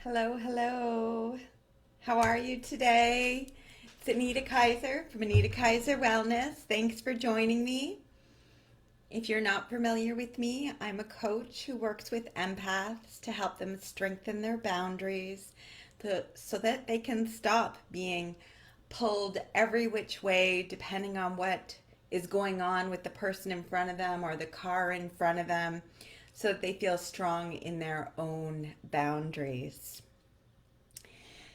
Hello, hello. How are you today? It's Anita Kaiser from Anita Kaiser Wellness. Thanks for joining me. If you're not familiar with me, I'm a coach who works with empaths to help them strengthen their boundaries so that they can stop being pulled every which way depending on what is going on with the person in front of them or the car in front of them so that they feel strong in their own boundaries.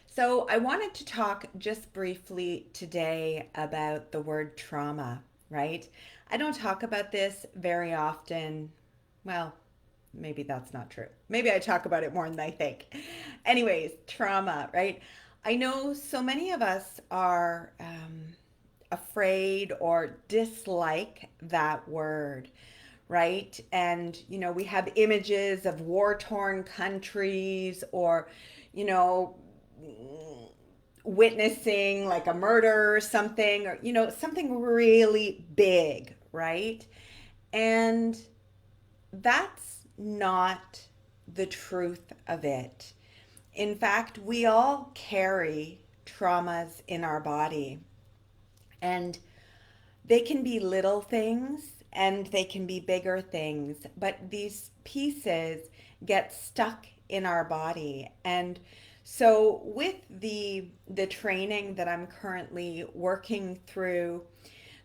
So, I wanted to talk just briefly today about the word trauma, right? I don't talk about this very often. Well, maybe that's not true. Maybe I talk about it more than I think. Anyways, trauma, right? I know so many of us are afraid or dislike that word, right? And, we have images of war torn countries or, you know, witnessing like a murder or something, or, something really big, right? And that's not the truth of it. In fact, we all carry traumas in our body, and they can be little things and they can be bigger things, but these pieces get stuck in our body. And so with the training that I'm currently working through,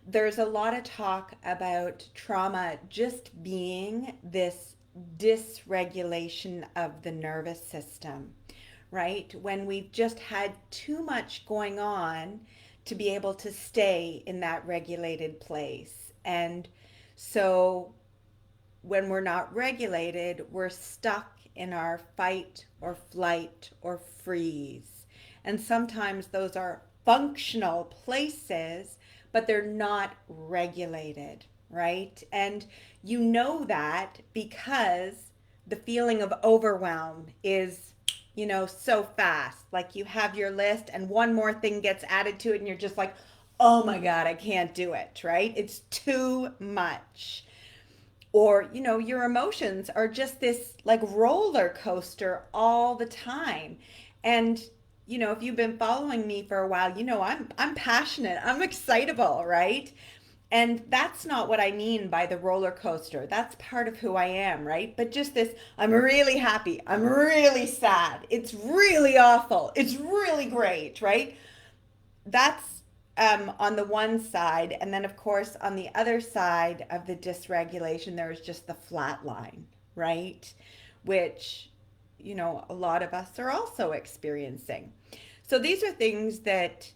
there's a lot of talk about trauma just being this dysregulation of the nervous system, right? When we've just had too much going on to be able to stay in that regulated place. And so when we're not regulated, we're stuck in our fight or flight or freeze. And sometimes those are functional places, but they're not regulated, right? And you know that because the feeling of overwhelm is, so fast. Like you have your list and one more thing gets added to it and you're just like, oh my God, I can't do it, right? It's too much. Or, your emotions are just this like roller coaster all the time. And, if you've been following me for a while, I'm passionate, I'm excitable, right? And that's not what I mean by the roller coaster. That's part of who I am, right? But just this, I'm really happy, I'm really sad, it's really awful, it's really great, right? That's on the one side. And then, of course, on the other side of the dysregulation, there's just the flat line, right? Which, a lot of us are also experiencing. So these are things that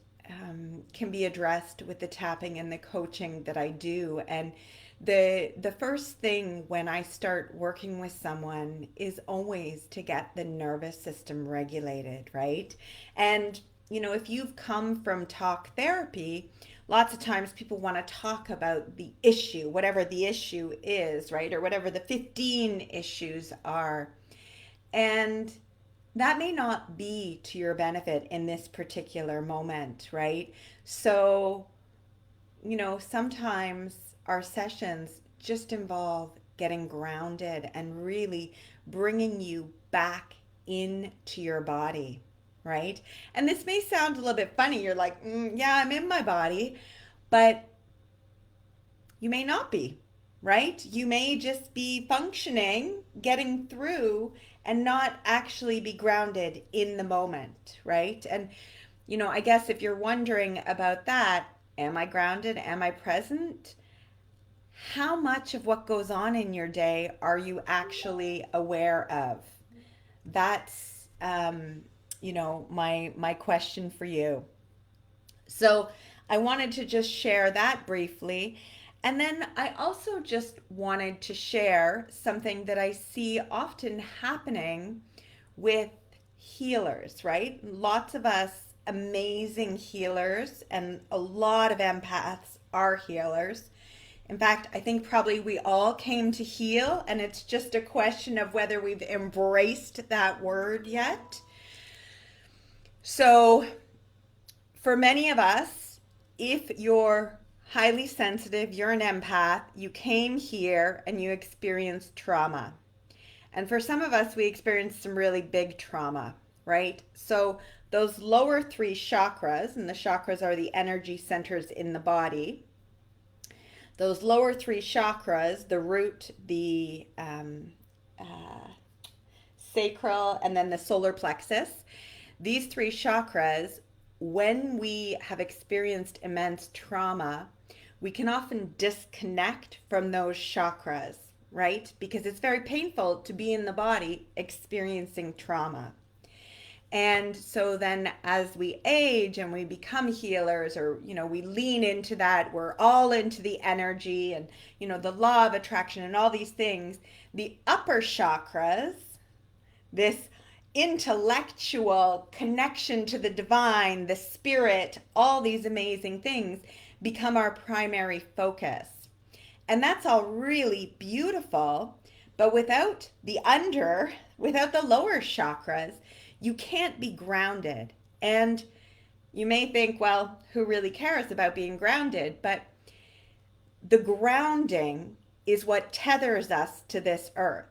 can be addressed with the tapping and the coaching that I do. And the first thing when I start working with someone is always to get the nervous system regulated, right? And if you've come from talk therapy, lots of times people want to talk about the issue, whatever the issue is, right? Or whatever the 15 issues are. And that may not be to your benefit in this particular moment, right? So, sometimes our sessions just involve getting grounded and really bringing you back into your body, right? And this may sound a little bit funny. You're like, yeah, I'm in my body, but you may not be, right? You may just be functioning, getting through, and not actually be grounded in the moment, right? And, I guess if you're wondering about that, am I grounded? Am I present? How much of what goes on in your day are you actually aware of? That's, my question for you. So I wanted to just share that briefly. And then I also just wanted to share something that I see often happening with healers, right? Lots of us amazing healers, and a lot of empaths are healers. In fact, I think probably we all came to heal, and it's just a question of whether we've embraced that word yet. So, for many of us, if you're highly sensitive, you're an empath, you came here and you experienced trauma. And for some of us, we experienced some really big trauma, right? So those lower three chakras, and the chakras are the energy centers in the body, those lower three chakras, the root, the sacral, and then the solar plexus, these three chakras, when we have experienced immense trauma, we can often disconnect from those chakras, right? Because it's very painful to be in the body experiencing trauma. And so then as we age and we become healers, or, we lean into that, we're all into the energy and, the law of attraction and all these things, the upper chakras, this intellectual connection to the divine, the spirit, all these amazing things become our primary focus. And that's all really beautiful, but without without the lower chakras, you can't be grounded. And you may think, well, who really cares about being grounded? But the grounding is what tethers us to this earth.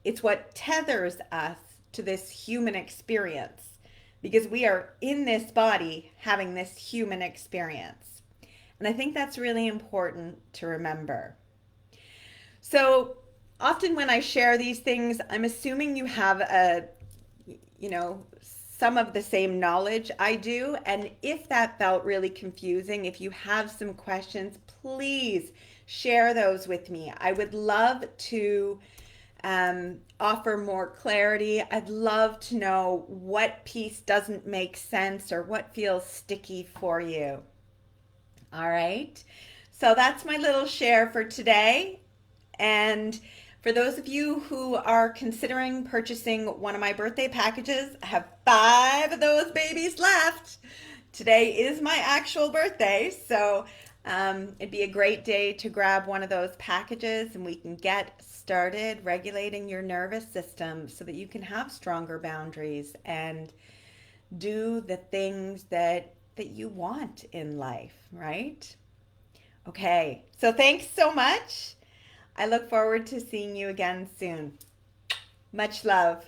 It's what tethers us to this human experience, because we are in this body having this human experience. And I think that's really important to remember. So often when I share these things, I'm assuming you have some of the same knowledge I do. And if that felt really confusing, if you have some questions, please share those with me. I would love to offer more clarity. I'd love to know what piece doesn't make sense or what feels sticky for you. All right. So that's my little share for today. And for those of you who are considering purchasing one of my birthday packages, I have 5 of those babies left. Today is my actual birthday, so it'd be a great day to grab one of those packages and we can get started regulating your nervous system so that you can have stronger boundaries and do the things that you want in life, right? Okay, so thanks so much. I look forward to seeing you again soon. Much love.